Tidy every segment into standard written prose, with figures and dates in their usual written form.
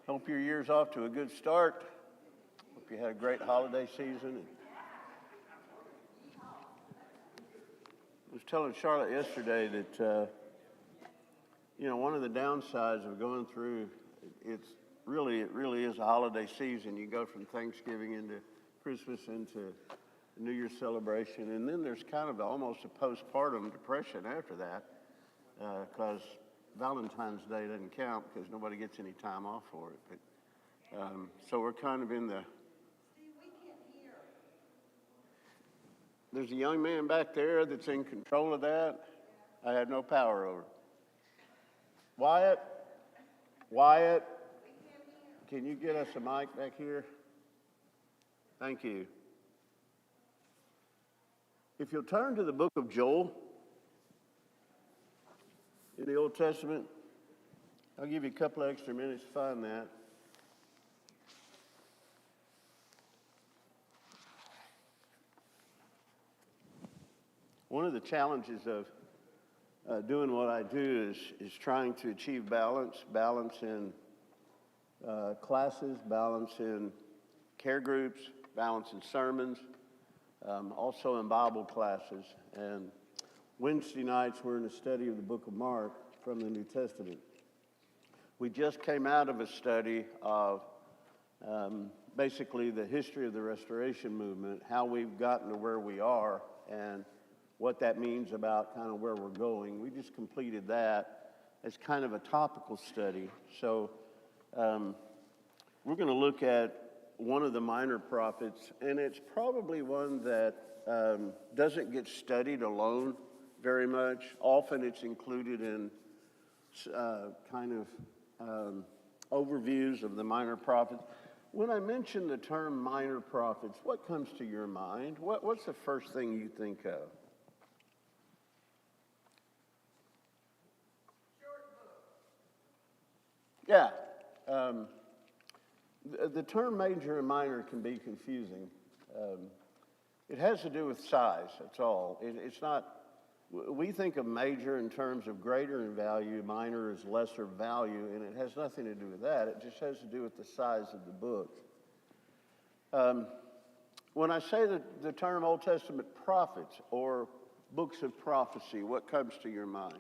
Hope your year's off to a good start. Hope you had a great holiday season. I was telling Charlotte yesterday that, one of the downsides of going through, it really is a holiday season. You go from Thanksgiving into Christmas into New Year's celebration, and then there's kind of almost a postpartum depression after that, because Valentine's Day doesn't count because nobody gets any time off for it. But so we're kind of in the. Steve, we can't hear. There's a young man back there that's in control of that. I have no power over. Wyatt, can you get us a mic back here? Thank you. If you'll turn to the book of Joel in the Old Testament, I'll give you a couple of extra minutes to find that. One of the challenges of doing what I do is trying to achieve balance in classes, balance in care groups, balance in sermons, also in Bible classes. And Wednesday nights we're in a study of the book of Mark from the New Testament. We just came out of a study of basically the history of the Restoration Movement, how we've gotten to where we are, and what that means about kind of where we're going. We just completed that as kind of a topical study. So we're going to look at one of the minor prophets, and it's probably one that doesn't get studied alone very much. Often it's included in overviews of the minor prophets. When I mention the term minor prophets, what comes to your mind? What's the first thing you think of? Yeah. The term major and minor can be confusing. It has to do with size, that's all. It's not, we think of major in terms of greater in value, minor is lesser value, and it has nothing to do with that. It just has to do with the size of the book. When I say the term Old Testament prophets or books of prophecy, what comes to your mind?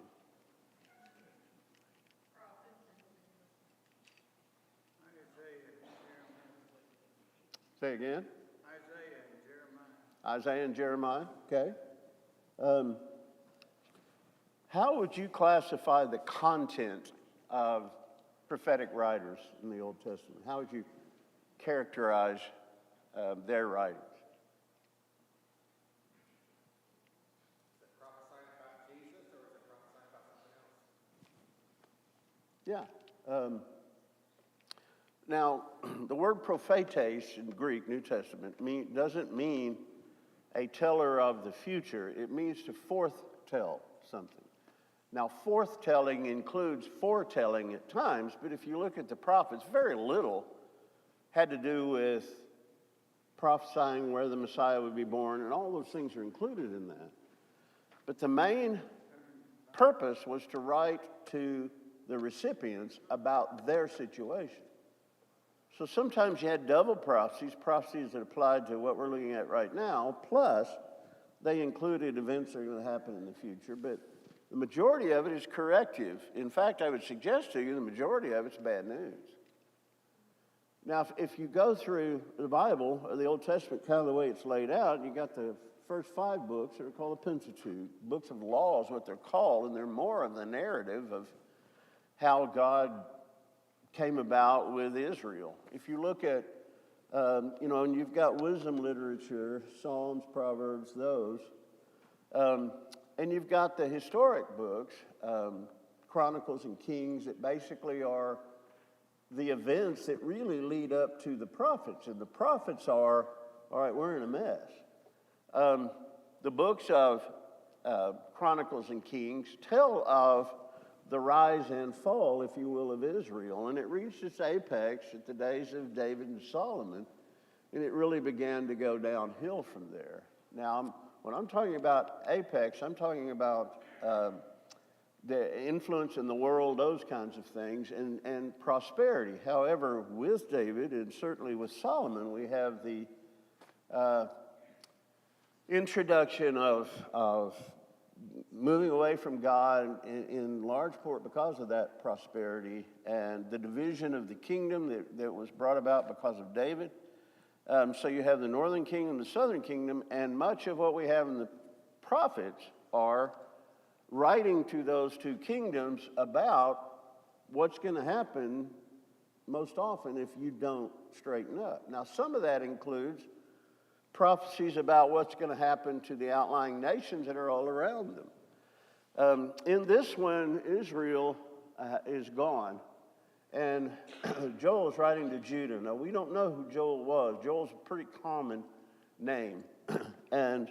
Say again? Isaiah and Jeremiah, okay. How would you classify the content of prophetic writers in the Old Testament? How would you characterize their writings? Is it prophesying about Jesus or is it prophesying about something else? Yeah. Now, the word prophetes in Greek, New Testament, doesn't mean a teller of the future. It means to foretell something. Now, forthtelling includes foretelling at times, but if you look at the prophets, very little had to do with prophesying where the Messiah would be born, and all those things are included in that. But the main purpose was to write to the recipients about their situation. So sometimes you had double prophecies that applied to what we're looking at right now, plus they included events that are going to happen in the future, but the majority of it is corrective. In fact, I would suggest to you the majority of it's bad news. Now, if you go through the Bible, or the Old Testament, kind of the way it's laid out, you got the first 5 books that are called the Pentateuch, books of laws, what they're called, and they're more of the narrative of how God came about with Israel. If you look at, and you've got wisdom literature, Psalms, Proverbs, those, and you've got the historic books, Chronicles and Kings, that basically are the events that really lead up to the prophets. And the prophets are, all right, we're in a mess. The books of Chronicles and Kings tell of the rise and fall, if you will, of Israel. And it reached its apex at the days of David and Solomon, and it really began to go downhill from there. Now, when I'm talking about apex, I'm talking about the influence in the world, those kinds of things, and prosperity. However, with David and certainly with Solomon, we have the introduction of moving away from God in large part because of that prosperity and the division of the kingdom that was brought about because of David. So you have the northern kingdom, the southern kingdom, and much of what we have in the prophets are writing to those two kingdoms about what's going to happen most often if you don't straighten up. Now, some of that includes prophecies about what's going to happen to the outlying nations that are all around them. In this one, Israel is gone, and Joel is writing to Judah. Now, we don't know who Joel was. Joel's a pretty common name, and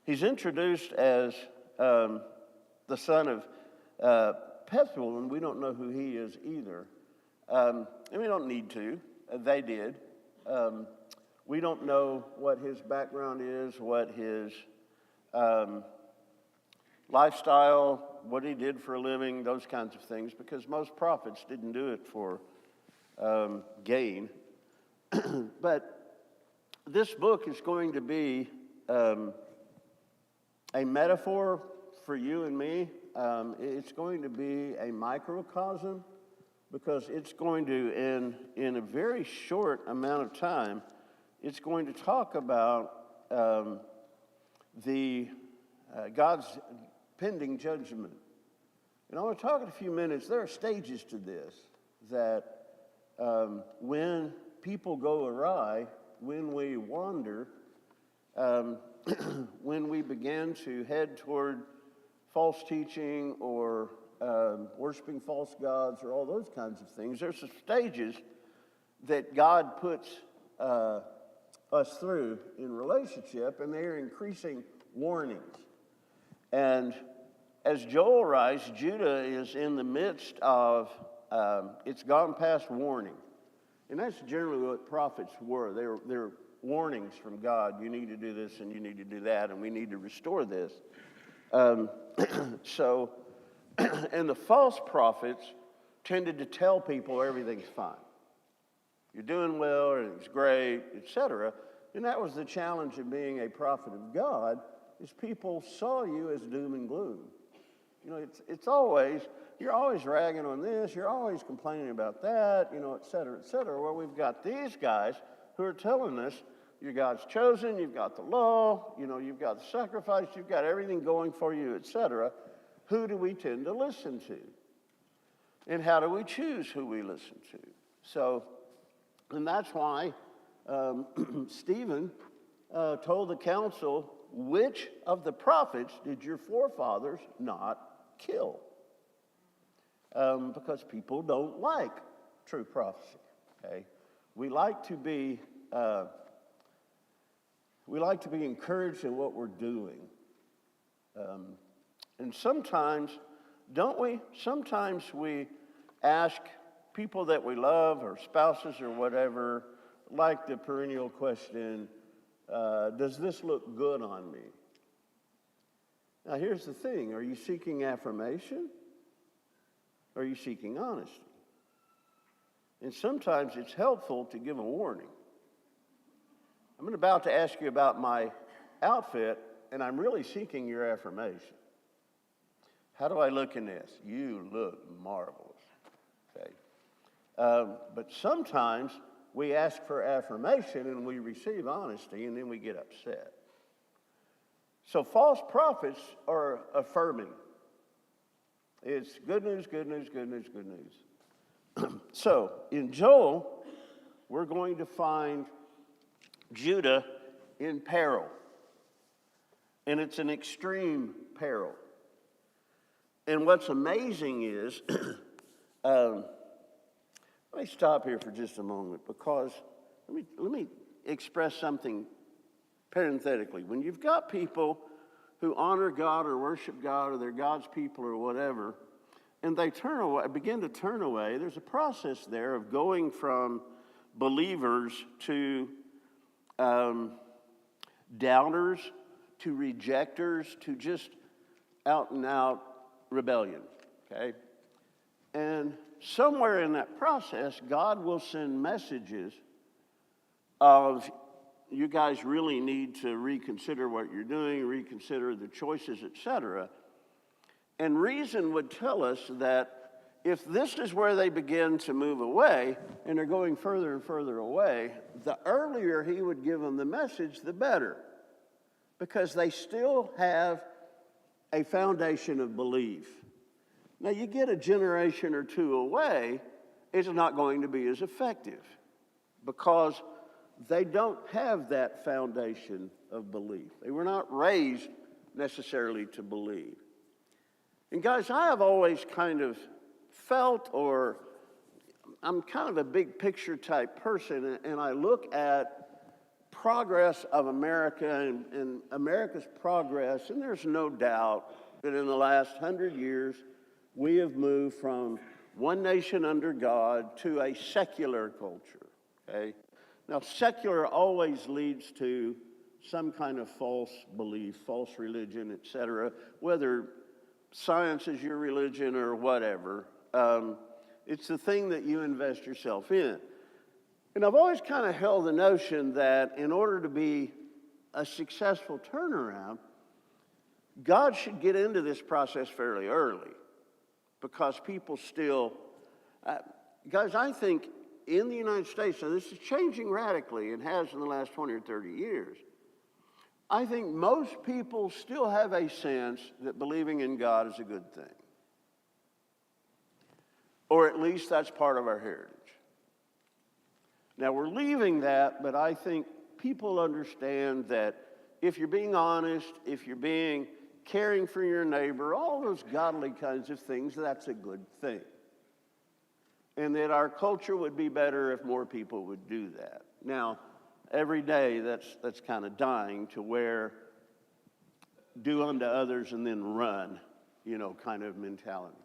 he's introduced as the son of Pethuel, and we don't know who he is either. And we don't need to. They did. We don't know what his background is, what his lifestyle, what he did for a living, those kinds of things, because most prophets didn't do it for gain. But this book is going to be a metaphor for you and me. It's going to be a microcosm because it's going to, in a very short amount of time, it's going to talk about God's pending judgment. And I want to talk in a few minutes. There are stages to this that when people go awry, when we wander, when we begin to head toward false teaching or worshiping false gods or all those kinds of things, there's some stages that God puts us through in relationship, and they are increasing warnings. And as Joel writes, Judah is in the midst of, it's gone past warning. And that's generally what prophets were. They're warnings from God. You need to do this and you need to do that, and we need to restore this. So, and the false prophets tended to tell people everything's fine. You're doing well, everything's great, etc. And that was the challenge of being a prophet of God, is people saw you as doom and gloom. You know, it's always, you're always ragging on this, you're always complaining about that, you know, et cetera, et cetera. Well, we've got these guys who are telling us, you're God's chosen, you've got the law, you know, you've got the sacrifice, you've got everything going for you, et cetera. Who do we tend to listen to? And how do we choose who we listen to? So, and that's why Stephen told the council, which of the prophets did your forefathers not kill? Because people don't like true prophecy, okay? We like to be encouraged in what we're doing. And sometimes, don't we? Sometimes we ask people that we love or spouses or whatever, like the perennial question, does this look good on me? Now, here's the thing. Are you seeking affirmation? Or are you seeking honesty? And sometimes it's helpful to give a warning. I'm about to ask you about my outfit, and I'm really seeking your affirmation. How do I look in this? You look marvelous. Okay. But sometimes we ask for affirmation and we receive honesty, and then we get upset. So false prophets are affirming. It's good news, good news, good news, good news. So in Joel, we're going to find Judah in peril. And it's an extreme peril. And what's amazing is, let me stop here for just a moment, because let me express something parenthetically. When you've got people who honor God or worship God or they're God's people or whatever, and they begin to turn away, there's a process there of going from believers to doubters, to rejectors, to just out and out rebellion. okay? And somewhere in that process, God will send messages of, you guys really need to reconsider what you're doing, reconsider the choices, etc. And reason would tell us that if this is where they begin to move away, and they're going further and further away, the earlier he would give them the message, the better. Because they still have a foundation of belief. Now, you get a generation or two away, it's not going to be as effective because they don't have that foundation of belief. They were not raised necessarily to believe. And guys, I have always kind of felt, or I'm kind of a big picture type person, and I look at progress of America and America's progress, and there's no doubt that in the last 100 years, we have moved from one nation under God to a secular culture, okay? Now, secular always leads to some kind of false belief, false religion, etc., whether science is your religion or whatever. It's the thing that you invest yourself in. And I've always kind of held the notion that in order to be a successful turnaround, God should get into this process fairly early because people still, guys, I think in the United States, and this is changing radically and has in the last 20 or 30 years, I think most people still have a sense that believing in God is a good thing. Or at least that's part of our heritage. Now, we're leaving that, but I think people understand that if you're being honest, if you're being caring for your neighbor, all those godly kinds of things, that's a good thing. And that our culture would be better if more people would do that. Now, every day that's kind of dying to where do unto others and then run, kind of mentality.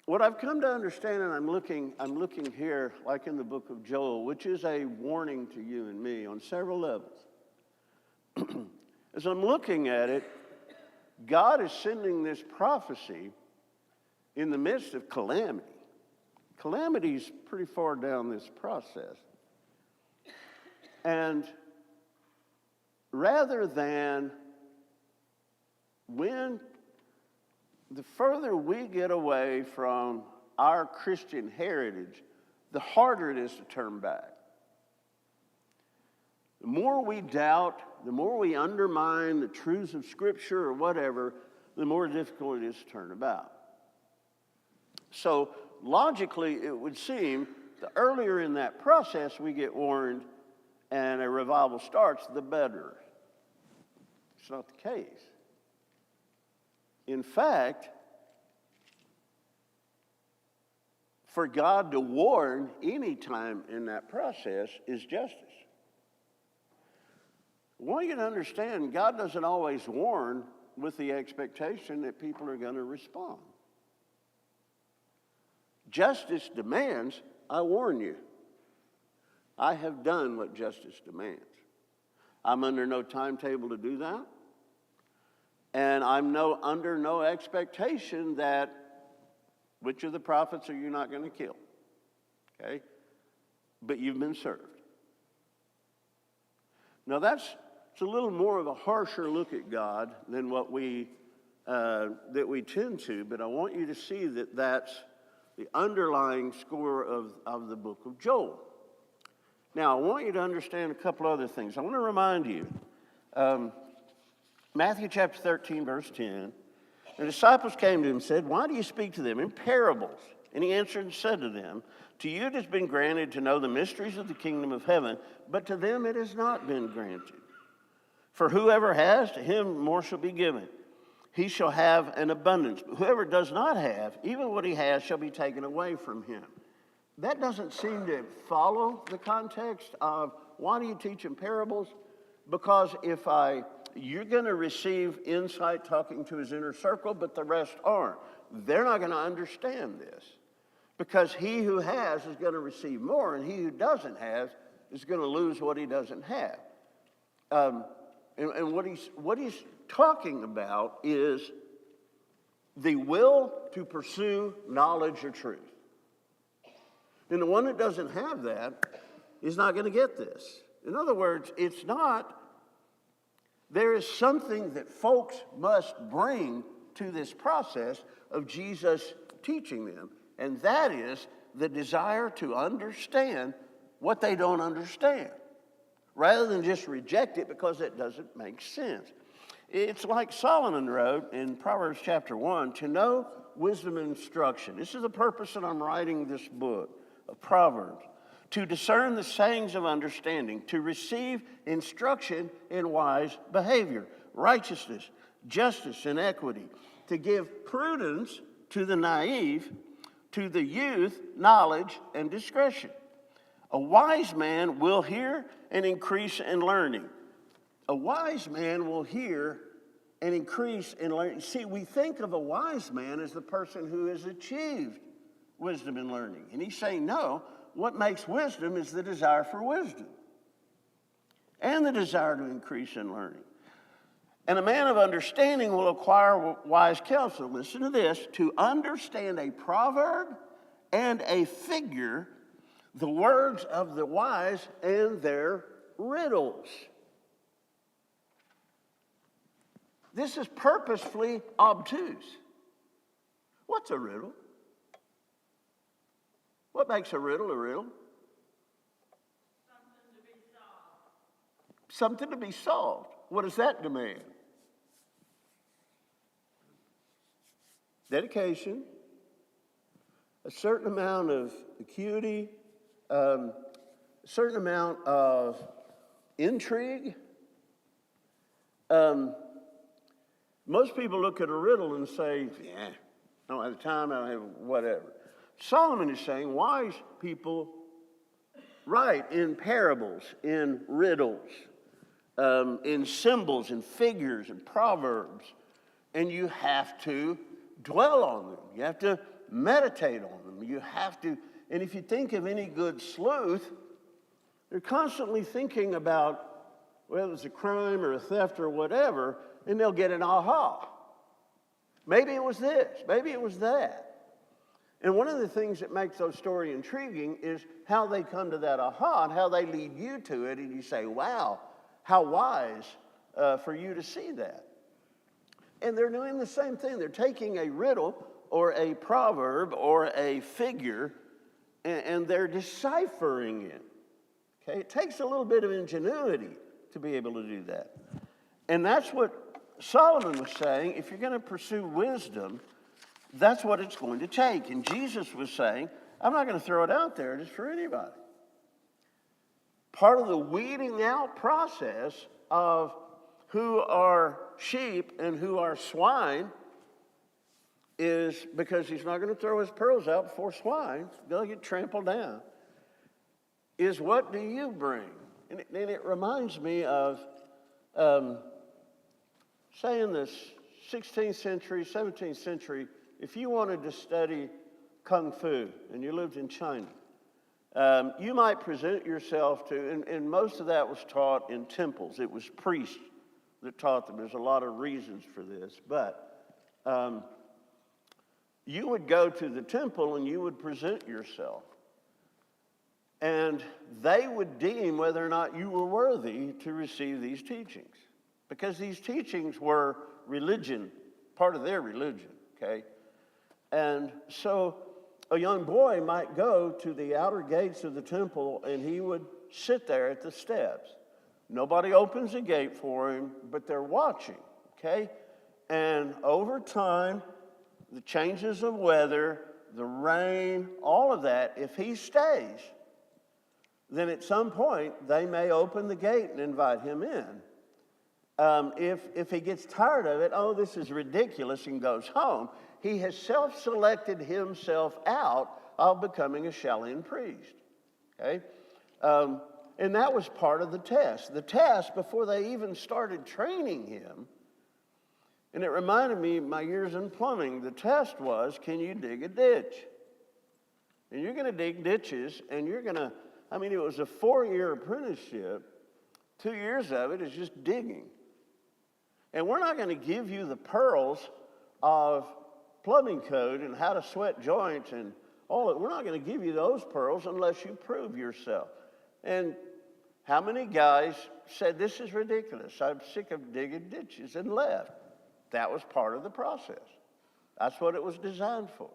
What I've come to understand, and I'm looking here, like in the book of Joel, which is a warning to you and me on several levels. As I'm looking at it, God is sending this prophecy in the midst of calamity. Calamity is pretty far down this process. And rather than the further we get away from our Christian heritage, the harder it is to turn back. The more we doubt, the more we undermine the truths of Scripture or whatever, the more difficult it is to turn about. So logically, it would seem the earlier in that process we get warned and a revival starts, the better. It's not the case. In fact, for God to warn any time in that process is justice. I want you to understand, God doesn't always warn with the expectation that people are going to respond. Justice demands, I warn you. I have done what justice demands. I'm under no timetable to do that. And I'm under no expectation that which of the prophets are you not going to kill? Okay? But you've been served. Now it's a little more of a harsher look at God than what we tend to, but I want you to see that that's the underlying score of the book of Joel. Now, I want you to understand a couple other things. I want to remind you, Matthew chapter 13, verse 10, the disciples came to him and said, "Why do you speak to them in parables?" And he answered and said to them, "To you it has been granted to know the mysteries of the kingdom of heaven, but to them it has not been granted. For whoever has, to him more shall be given. He shall have an abundance. But whoever does not have, even what he has shall be taken away from him." That doesn't seem to follow the context of why do you teach in parables? Because you're going to receive insight talking to his inner circle, but the rest aren't. They're not going to understand this. Because he who has is going to receive more, and he who doesn't have is going to lose what he doesn't have. And what he's talking about is the will to pursue knowledge or truth. And the one that doesn't have that is not going to get this. In other words, there is something that folks must bring to this process of Jesus teaching them, and that is the desire to understand what they don't understand, rather than just reject it because it doesn't make sense. It's like Solomon wrote in Proverbs chapter 1, to know wisdom and instruction. This is the purpose that I'm writing this book of Proverbs. To discern the sayings of understanding, to receive instruction in wise behavior, righteousness, justice, and equity, to give prudence to the naive, to the youth knowledge and discretion. A wise man will hear and increase in learning. A wise man will hear and increase in learning. See, we think of a wise man as the person who has achieved wisdom and learning. And he's saying, no, what makes wisdom is the desire for wisdom and the desire to increase in learning. And a man of understanding will acquire wise counsel. Listen to this: to understand a proverb and a figure, the words of the wise and their riddles. This is purposefully obtuse. What's a riddle? What makes a riddle a riddle? Something to be solved. Something to be solved. What does that demand? Dedication, a certain amount of acuity, a certain amount of intrigue. Most people look at a riddle and say, yeah, I don't have time, I don't have whatever. Solomon is saying wise people write in parables, in riddles, in symbols, in figures, and proverbs, and you have to dwell on them. You have to meditate on them. You have to, and if you think of any good sleuth, they're constantly thinking about whether it's a crime or a theft or whatever, and they'll get an aha. Maybe it was this, maybe it was that. And one of the things that makes those stories intriguing is how they come to that aha and how they lead you to it, and you say, wow, how wise for you to see that. And they're doing the same thing. They're taking a riddle or a proverb or a figure, and they're deciphering it. Okay? It takes a little bit of ingenuity to be able to do that. And that's what Solomon was saying. If you're going to pursue wisdom, that's what it's going to take. And Jesus was saying, I'm not going to throw it out there just for anybody. Part of the weeding out process of who are sheep and who are swine is because he's not going to throw his pearls out before swine. They'll get trampled down. Is what do you bring? And it reminds me of, say in the 16th century, 17th century, if you wanted to study Kung Fu and you lived in China, you might present yourself to, and most of that was taught in temples. It was priests that taught them. There's a lot of reasons for this, but you would go to the temple and you would present yourself. And they would deem whether or not you were worthy to receive these teachings. Because these teachings were religion, part of their religion, okay? And so a young boy might go to the outer gates of the temple and he would sit there at the steps. Nobody opens the gate for him, but they're watching, okay? And over time, the changes of weather, the rain, all of that, if he stays, then at some point they may open the gate and invite him in. If he gets tired of it, oh, this is ridiculous, and goes home, he has self-selected himself out of becoming a Shaolin priest, okay? And that was part of the test. The test, before they even started training him, and it reminded me of my years in plumbing, the test was, can you dig a ditch? And you're going to dig ditches, and you're going to, it was a 4-year apprenticeship. 2 years of it is just digging. And we're not going to give you the pearls of plumbing code and how to sweat joints and all that. We're not going to give you those pearls unless you prove yourself. And how many guys said, this is ridiculous, I'm sick of digging ditches, and left? That was part of the process. That's what it was designed for.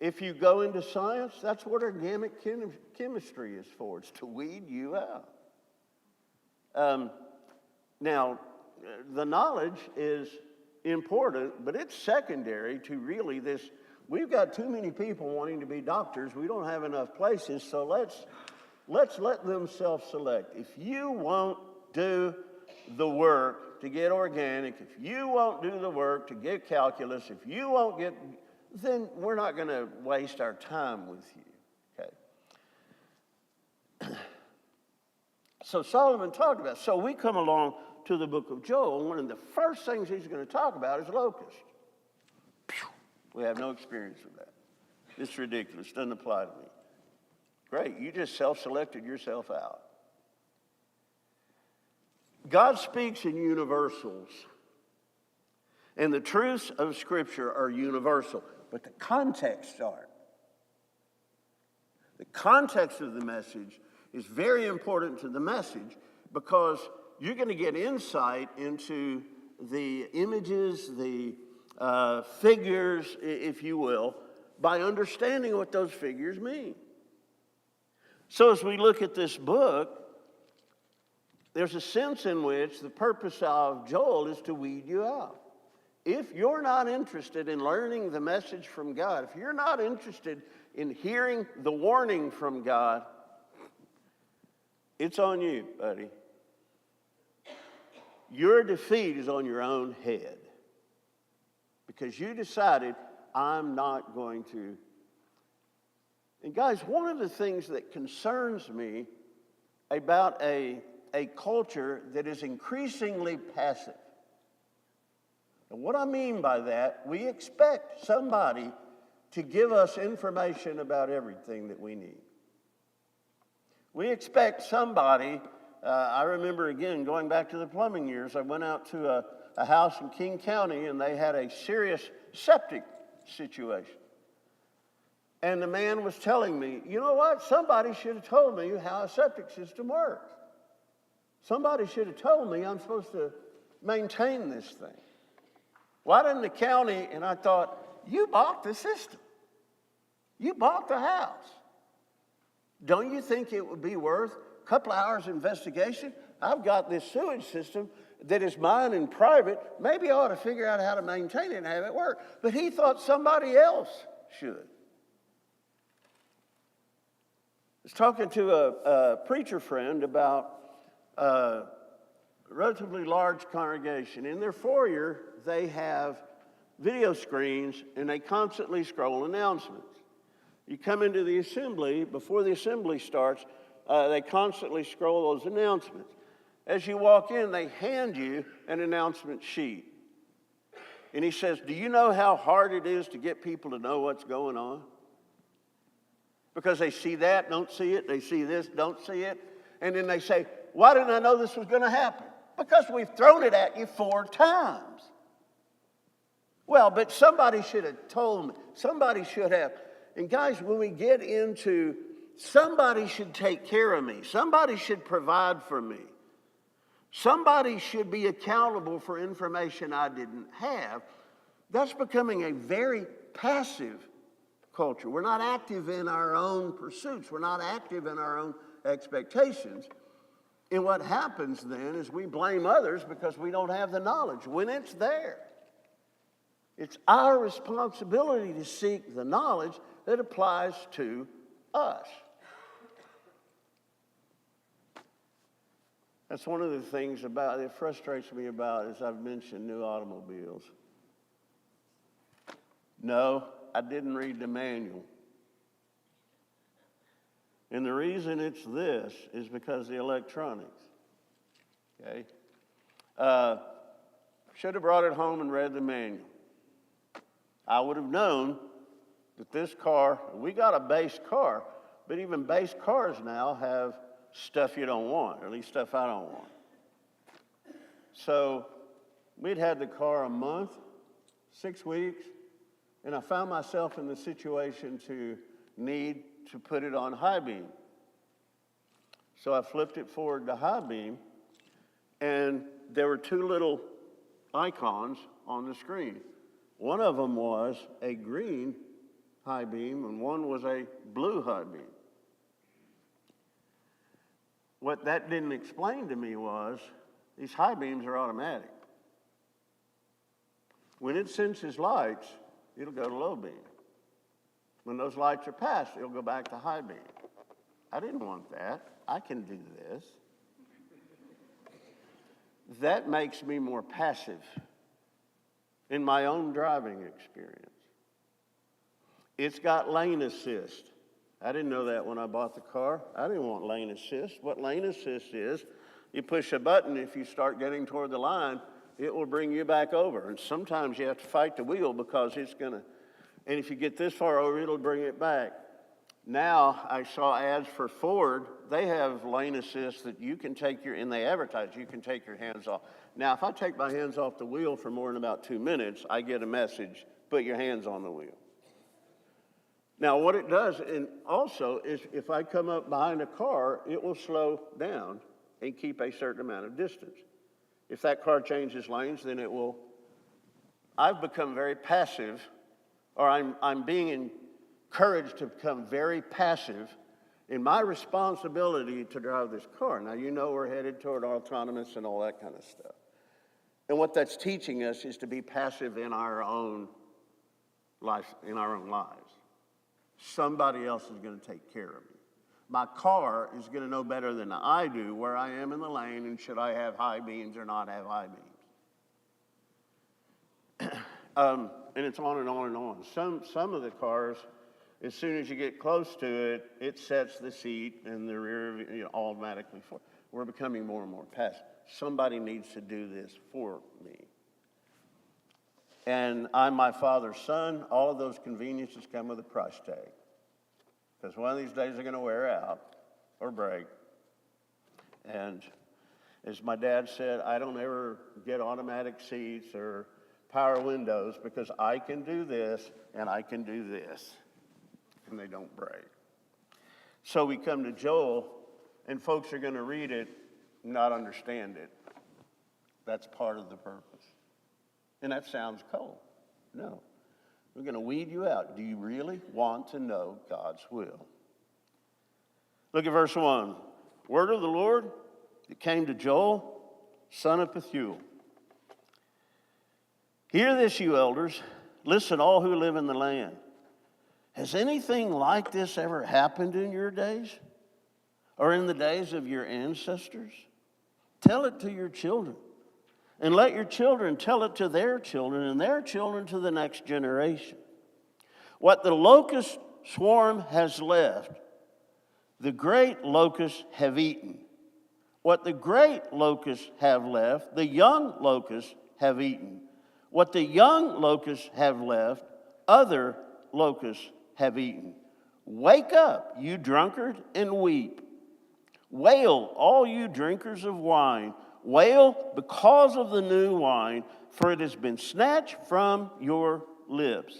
If you go into science, that's what organic chemistry is for. It's to weed you out. Now, the knowledge is important, but it's secondary to really this. We've got too many people wanting to be doctors. We don't have enough places, so let's let them self-select. If you won't do the work to get organic, if you won't do the work to get calculus, if you won't get, then we're not going to waste our time with you, okay? So Solomon talked about it. So we come along to the book of Joel, and one of the first things he's going to talk about is locusts. We have no experience with that. It's ridiculous. Doesn't apply to me. Great, you just self-selected yourself out. God speaks in universals, and the truths of Scripture are universal, but the contexts aren't. The context of the message is very important to the message because you're going to get insight into the images, the figures, if you will, by understanding what those figures mean. So as we look at this book, there's a sense in which the purpose of Joel is to weed you out. If you're not interested in learning the message from God, if you're not interested in hearing the warning from God, it's on you, buddy. Your defeat is on your own head because you decided, I'm not going to. And guys, one of the things that concerns me about a culture that is increasingly passive. And what I mean by that, we expect somebody to give us information about everything that we need. We expect somebody, I remember again, going back to the plumbing years, I went out to a house in King County and they had a serious septic situation. And the man was telling me, you know what, somebody should have told me how a septic system works. Somebody should have told me I'm supposed to maintain this thing. Why didn't the county? And I thought, you bought the system. You bought the house. Don't you think it would be worth a couple hours investigation? I've got this sewage system that is mine and private. Maybe I ought to figure out how to maintain it and have it work. But he thought somebody else should. I was talking to a preacher friend about a relatively large congregation. In their foyer, they have video screens, and they constantly scroll announcements. You come into the assembly, before the assembly starts, they constantly scroll those announcements. As you walk in, they hand you an announcement sheet. And he says, do you know how hard it is to get people to know what's going on? Because they see that, don't see it. They see this, don't see it. And then they say, why didn't I know this was going to happen? Because we've thrown it at you 4 times. Well, but somebody should have told me. Somebody should have. And guys, when we get into somebody should take care of me, somebody should provide for me, somebody should be accountable for information I didn't have, that's becoming a very passive culture. We're not active in our own pursuits. We're not active in our own expectations. And what happens then is we blame others because we don't have the knowledge when it's there. It's our responsibility to seek the knowledge that applies to us. That's one of the things that frustrates me about, as I've mentioned, new automobiles. No, I didn't read the manual. And the reason it's this is because the electronics. Okay? Should have brought it home and read the manual. I would have known that this car, we got a base car, but even base cars now have stuff you don't want, or at least stuff I don't want. So we'd had the car a month, 6 weeks, And I found myself in the situation to need to put it on high beam. So I flipped it forward to high beam, and there were two little icons on the screen. One of them was a green high beam, and one was a blue high beam. What that didn't explain to me was these high beams are automatic. When it senses lights, it'll go to low beam. When those lights are passed, it'll go back to high beam. I didn't want that. I can do this. That makes me more passive in my own driving experience. It's got lane assist. I didn't know that when I bought the car. I didn't want lane assist. What lane assist is, you push a button, if you start getting toward the line, it will bring you back over. And sometimes you have to fight the wheel because it's going to, and if you get this far over, it'll bring it back. Now, I saw ads for Ford. They have lane assist that you can take and they advertise, you can take your hands off. Now, if I take my hands off the wheel for more than about 2 minutes, I get a message, put your hands on the wheel. Now, what it does, and also, is if I come up behind a car, it will slow down and keep a certain amount of distance. If that car changes lanes, then it will. I've become very passive, or I'm being encouraged to become very passive in my responsibility to drive this car. Now, you know we're headed toward autonomous and all that kind of stuff. And what that's teaching us is to be passive in our own life, in our own lives. Somebody else is going to take care of me. My car is going to know better than I do where I am in the lane and should I have high beams or not have high beams. And it's on and on and on. Some of the cars, as soon as you get close to it, it sets the seat and the rear automatically for. We're becoming more and more passive. Somebody needs to do this for me. And I'm my father's son. All of those conveniences come with a price tag. Because one of these days they're going to wear out or break. And as my dad said, I don't ever get automatic seats or power windows because I can do this and I can do this. And they don't break. So we come to Joel, and folks are going to read it and not understand it. That's part of the purpose. And that sounds cold. No. We're going to weed you out. Do you really want to know God's will? Look at verse 1. Word of the Lord that came to Joel, son of Pethuel. Hear this, you elders. Listen, all who live in the land. Has anything like this ever happened in your days? Or in the days of your ancestors? Tell it to your children. And let your children tell it to their children and their children to the next generation. What the locust swarm has left, the great locusts have eaten. What the great locusts have left, the young locusts have eaten. What the young locusts have left, other locusts have eaten. Wake up, you drunkard, and weep. Wail, all you drinkers of wine. Wail because of the new wine, for it has been snatched from your lips.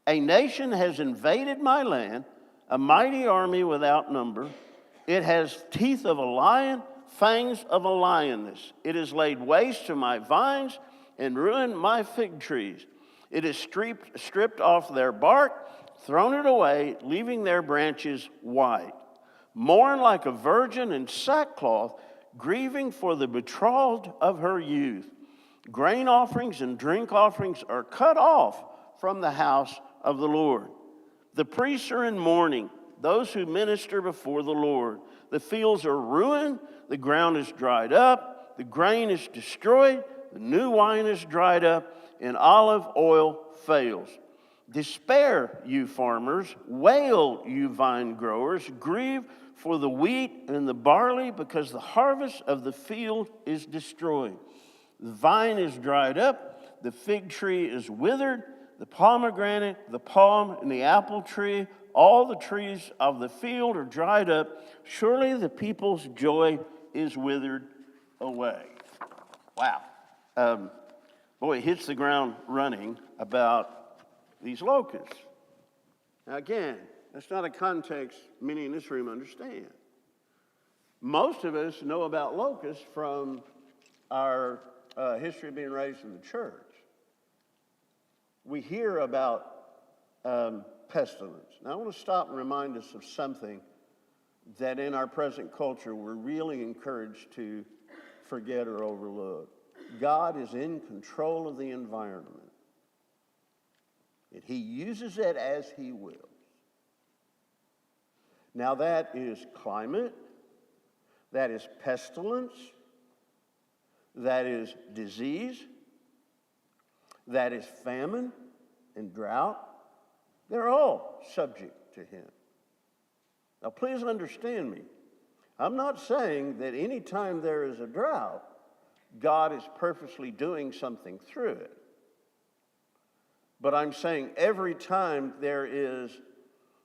A nation has invaded my land, a mighty army without number. It has teeth of a lion, fangs of a lioness. It has laid waste to my vines and ruined my fig trees. It has stripped off their bark, thrown it away, leaving their branches white. Mourn like a virgin in sackcloth, grieving for the betrothed of her youth. Grain offerings and drink offerings are cut off from the house of the Lord. The priests are in mourning, those who minister before the Lord. The fields are ruined, the ground is dried up, the grain is destroyed, the new wine is dried up, and olive oil fails. Despair, you farmers, wail, you vine growers, grieve for the wheat and the barley, because the harvest of the field is destroyed. The vine is dried up, the fig tree is withered, the pomegranate, the palm, and the apple tree, all the trees of the field are dried up. Surely the people's joy is withered away. Wow. Boy, it hits the ground running about these locusts. Now again, that's not a context many in this room understand. Most of us know about locusts from our history of being raised in the church. We hear about pestilence. Now I want to stop and remind us of something that in our present culture we're really encouraged to forget or overlook. God is in control of the environment, and He uses it as He wills. Now that is climate, that is pestilence, that is disease, that is famine and drought. They're all subject to Him. Now please understand me. I'm not saying that any time there is a drought, God is purposely doing something through it. But I'm saying every time there is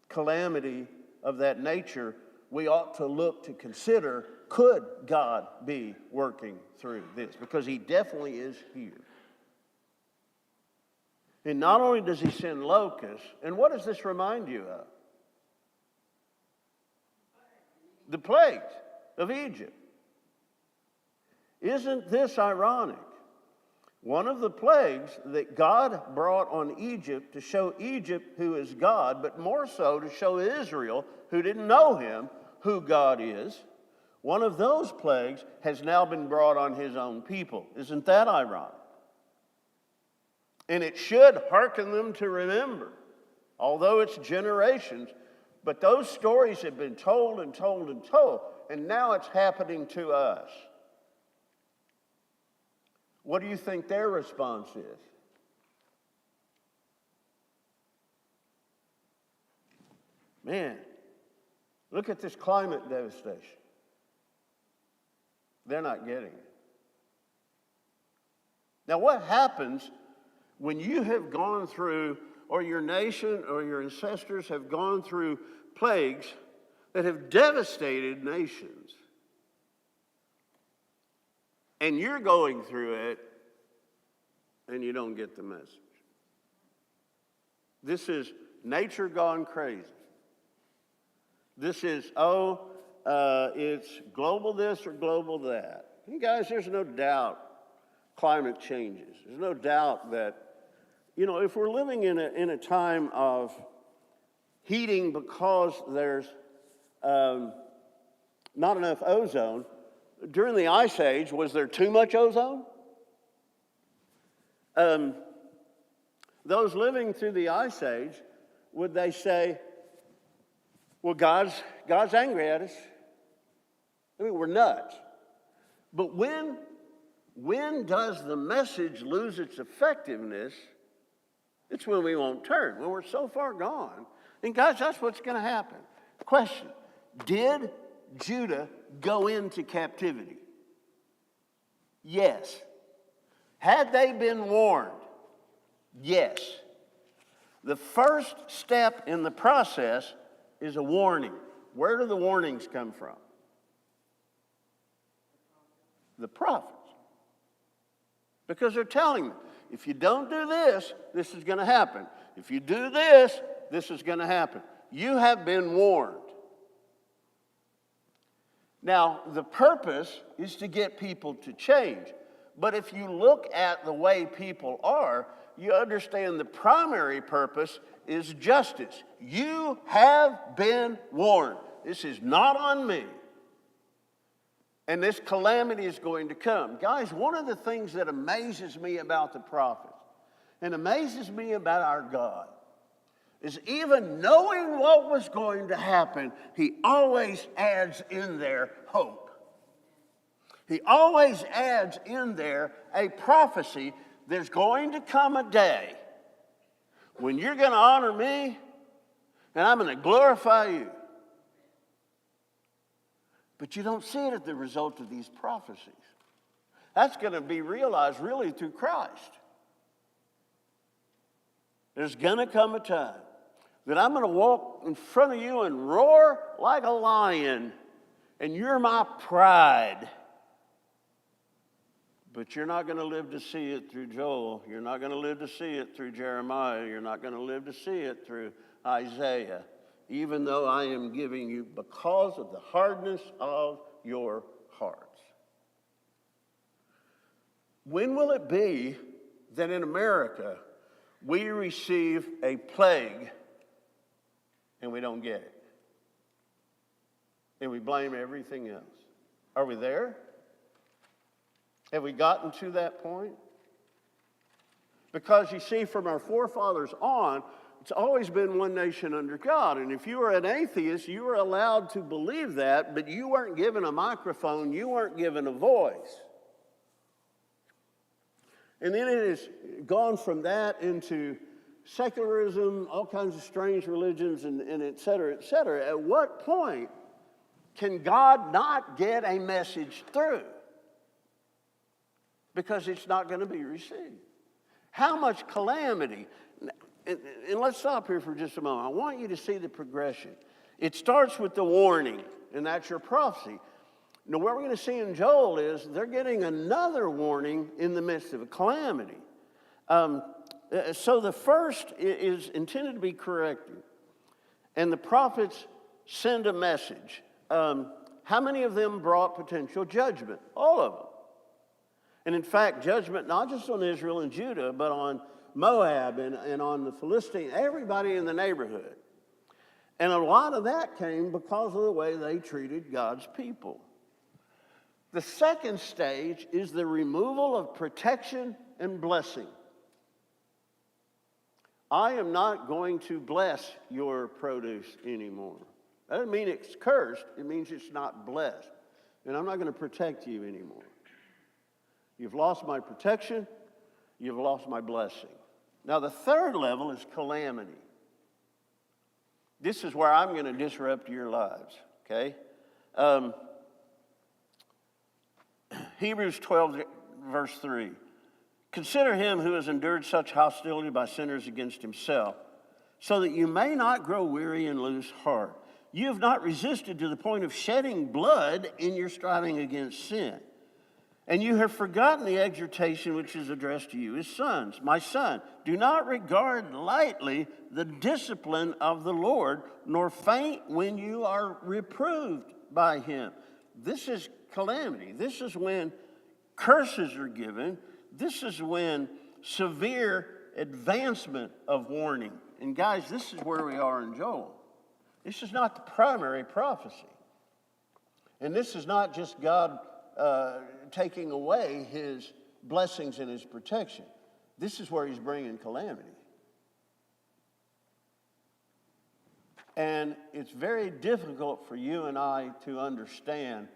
calamity of that nature, we ought to look to consider, could God be working through this? Because He definitely is here. And not only does He send locusts, and what does this remind you of? The plagues of Egypt. Isn't this ironic? One of the plagues that God brought on Egypt to show Egypt who is God, but more so to show Israel, who didn't know Him, who God is. One of those plagues has now been brought on His own people. Isn't that ironic? And it should hearken them to remember, although it's generations, but those stories have been told and told and told, and now it's happening to us. What do you think their response is? Man, look at this climate devastation. They're not getting it. Now, what happens when you have gone through, or your nation or your ancestors have gone through plagues that have devastated nations, and you're going through it and you don't get the message? This is nature gone crazy. This is, it's global this or global that. And guys, there's no doubt climate changes. There's no doubt that, if we're living in a time of heating because there's not enough ozone. During the Ice Age, was there too much ozone? Those living through the Ice Age, would they say, well, God's angry at us? I mean, we're nuts. But when does the message lose its effectiveness? It's when we won't turn, when we're so far gone. And guys, that's what's going to happen. Question: did Judah go into captivity? Yes. Had they been warned? Yes. The first step in the process is a warning. Where do the warnings come from? The prophets. Because they're telling them, if you don't do this, this is going to happen. If you do this, this is going to happen. You have been warned. Now, the purpose is to get people to change. But if you look at the way people are, you understand the primary purpose is justice. You have been warned. This is not on me. And this calamity is going to come. Guys, one of the things that amazes me about the prophets and amazes me about our God is even knowing what was going to happen, He always adds in there hope. He always adds in there a prophecy. There's going to come a day when you're going to honor me and I'm going to glorify you. But you don't see it as the result of these prophecies. That's going to be realized really through Christ. There's going to come a time that I'm going to walk in front of you and roar like a lion, and you're my pride. But you're not going to live to see it through Joel. You're not going to live to see it through Jeremiah. You're not going to live to see it through Isaiah, even though I am giving you because of the hardness of your hearts. When will it be that in America we receive a plague and we don't get it? And we blame everything else. Are we there? Have we gotten to that point? Because you see, from our forefathers on, it's always been one nation under God. And if you were an atheist, you were allowed to believe that, but you weren't given a microphone, you weren't given a voice. And then it has gone from that into secularism, all kinds of strange religions, and et cetera, et cetera. At what point can God not get a message through? Because it's not going to be received. How much calamity? And let's stop here for just a moment. I want you to see the progression. It starts with the warning, and that's your prophecy. Now, what we're going to see in Joel is they're getting another warning in the midst of a calamity. So the first is intended to be corrective. And the prophets send a message. How many of them brought potential judgment? All of them. And in fact, judgment not just on Israel and Judah, but on Moab and on the Philistines, everybody in the neighborhood. And a lot of that came because of the way they treated God's people. The second stage is the removal of protection and blessing. I am not going to bless your produce anymore. That doesn't mean it's cursed. It means it's not blessed. And I'm not going to protect you anymore. You've lost my protection. You've lost my blessing. Now, the third level is calamity. This is where I'm going to disrupt your lives, okay? Hebrews 12, verse 3. Consider him who has endured such hostility by sinners against himself, so that you may not grow weary and lose heart. You have not resisted to the point of shedding blood in your striving against sin. And you have forgotten the exhortation which is addressed to you as sons. My son, do not regard lightly the discipline of the Lord, nor faint when you are reproved by him. This is calamity. This is when curses are given. This is when severe advancement of warning. And guys, this is where we are in Joel. This is not the primary prophecy. And this is not just God taking away his blessings and his protection. This is where he's bringing calamity. And it's very difficult for you and I to understand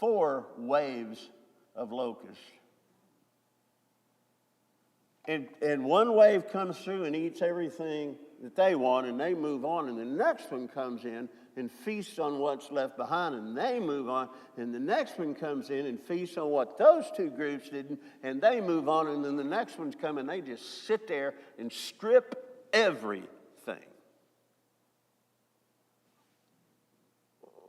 4 waves of locusts. And one wave comes through and eats everything that they want, and they move on, and the next one comes in and feasts on what's left behind, and they move on, and the next one comes in and feasts on what those 2 groups didn't, and they move on, and then the next ones come and they just sit there and strip everything.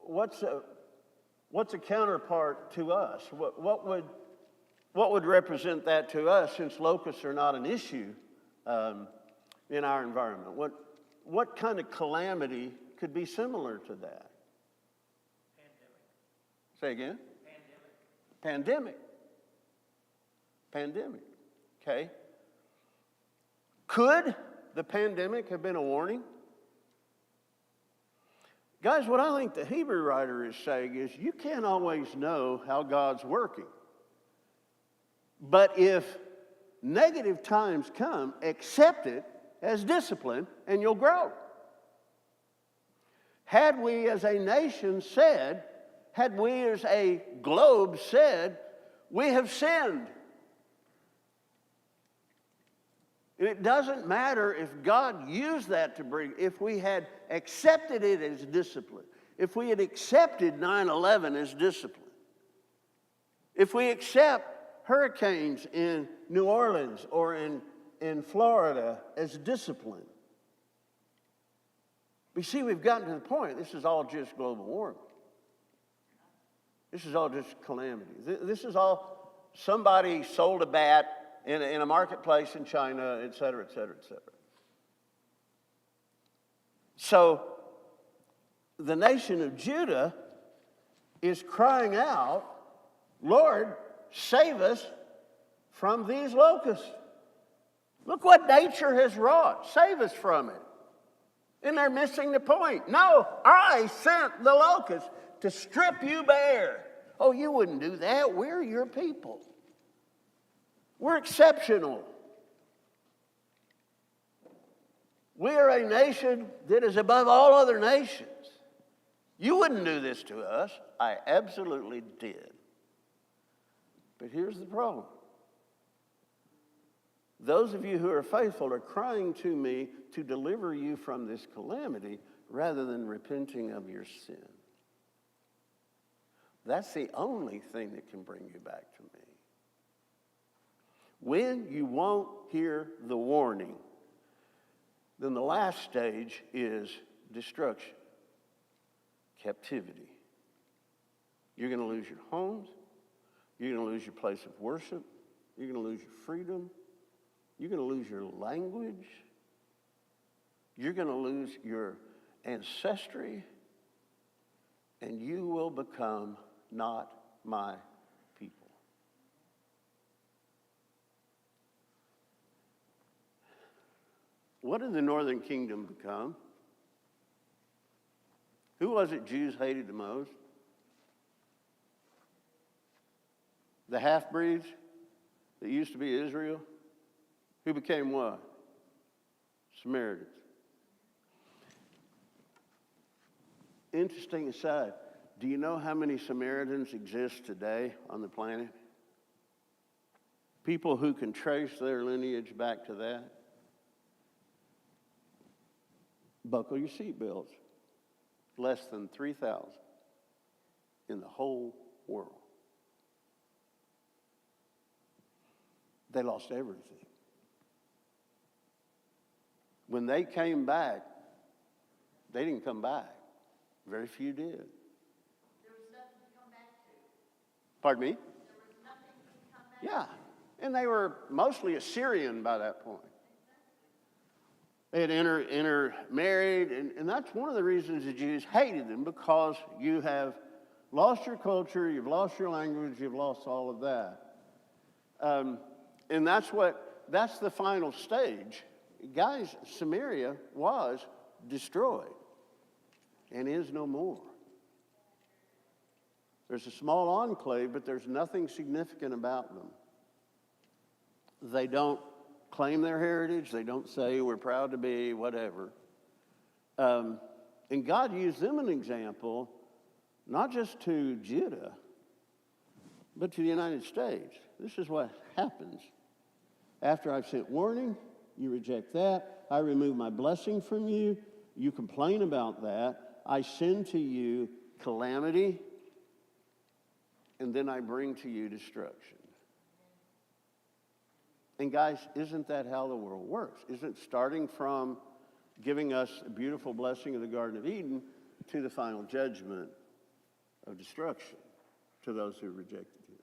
What's a counterpart to us? What would represent that to us, since locusts are not an issue in our environment? What kind of calamity could be similar to that? Pandemic. Say again? Pandemic. Okay. Could the pandemic have been a warning? Guys, what I think the Hebrew writer is saying is you can't always know how God's working. But if negative times come, accept it as discipline and you'll grow. Had we as a nation said, had we as a globe said, we have sinned. And it doesn't matter if God used that to bring, if we had accepted it as discipline, if we had accepted 9/11 as discipline, if we accept hurricanes in New Orleans or in Florida as discipline. But you see, we've gotten to the point, this is all just global warming. This is all just calamity. This is all somebody sold a bat in a marketplace in China, et cetera, et cetera, et cetera. So the nation of Judah is crying out, Lord, save us from these locusts. Look what nature has wrought. Save us from it. And they're missing the point. No, I sent the locusts to strip you bare. Oh, you wouldn't do that. We're your people. We're exceptional. We are a nation that is above all other nations. You wouldn't do this to us. I absolutely did. But here's the problem. Those of you who are faithful are crying to me to deliver you from this calamity rather than repenting of your sin. That's the only thing that can bring you back to me. When you won't hear the warning, then the last stage is destruction, captivity. You're going to lose your homes. You're going to lose your place of worship. You're going to lose your freedom. You're going to lose your language. You're going to lose your ancestry. And you will become not my people. What did the northern kingdom become? Who was it Jews hated the most? The half-breeds that used to be Israel? Who became what? Samaritans. Interesting aside, do you know how many Samaritans exist today on the planet? People who can trace their lineage back to that? Buckle your seatbelts. Less than 3,000 in the whole world. They lost everything. When they came back, they didn't come back. Very few did. There was nothing to come back to. Pardon me? There was nothing to come back to. Yeah. And they were mostly Assyrian by that point. They had intermarried, and that's one of the reasons the Jews hated them, because you have lost your culture, you've lost your language, you've lost all of that. And that's the final stage. Guys, Samaria was destroyed and is no more. There's a small enclave, but there's nothing significant about them. They don't claim their heritage. They don't say we're proud to be, whatever. And God used them an example, not just to Judah, but to the United States. This is what happens. After I've sent warning, you reject that. I remove my blessing from you. You complain about that. I send to you calamity, and then I bring to you destruction. And guys, isn't that how the world works? Isn't it starting from giving us a beautiful blessing of the Garden of Eden to the final judgment of destruction to those who rejected him?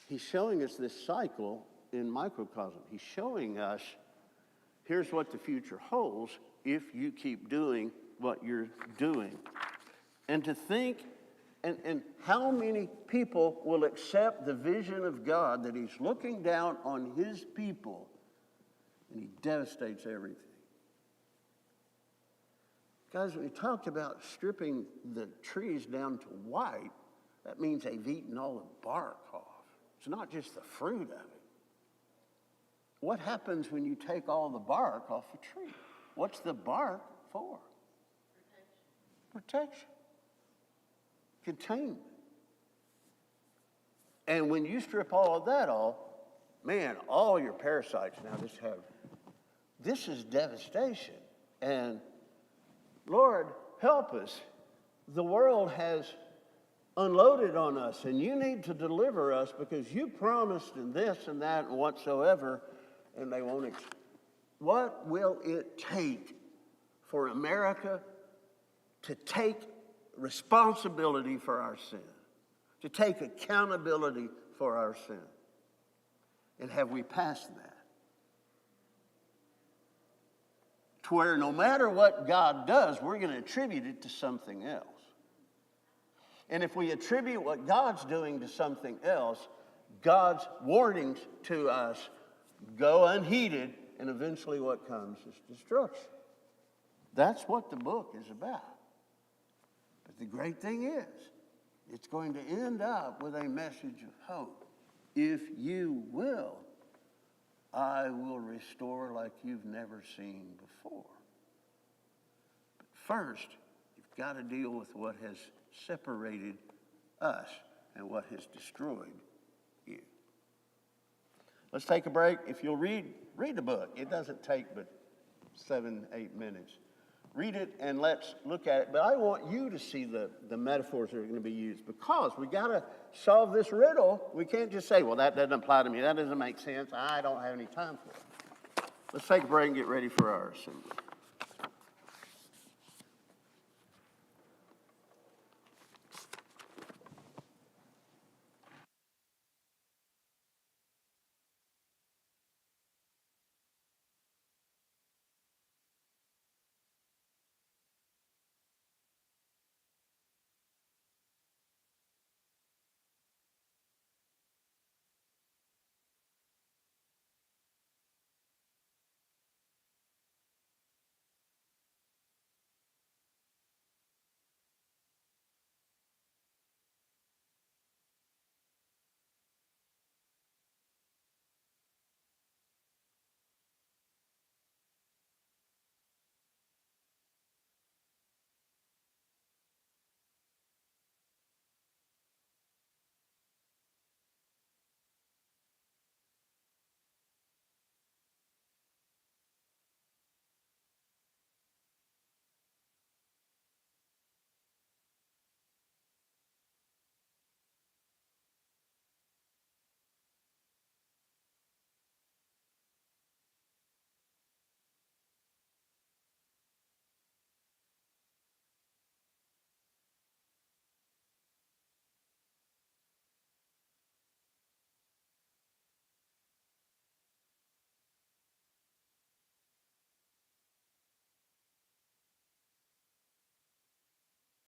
He's showing us this cycle in microcosm. He's showing us, here's what the future holds if you keep doing what you're doing. And to think, and how many people will accept the vision of God that he's looking down on his people and he devastates everything. Guys, when he talked about stripping the trees down to white, that means they've eaten all the bark off. It's not just the fruit of it. What happens when you take all the bark off a tree? What's the bark for? Protection. Containment. And when you strip all of that off, man, all your parasites now just have, this is devastation. And Lord, help us. The world has unloaded on us, and you need to deliver us because you promised in this and that and whatsoever, and they won't. What will it take for America to take responsibility for our sin, to take accountability for our sin? And have we passed that? To where no matter what God does, we're going to attribute it to something else. And if we attribute what God's doing to something else, God's warnings to us go unheeded, and eventually what comes is destruction. That's what the book is about. But the great thing is, it's going to end up with a message of hope. If you will, I will restore like you've never seen before. But first, you've got to deal with what has separated us and what has destroyed you. Let's take a break. If you'll read the book. It doesn't take but 7-8 minutes. Read it and let's look at it. But I want you to see the metaphors that are going to be used, because we got to solve this riddle. We can't just say, well, that doesn't apply to me. That doesn't make sense. I don't have any time for it. Let's take a break and get ready for our assembly.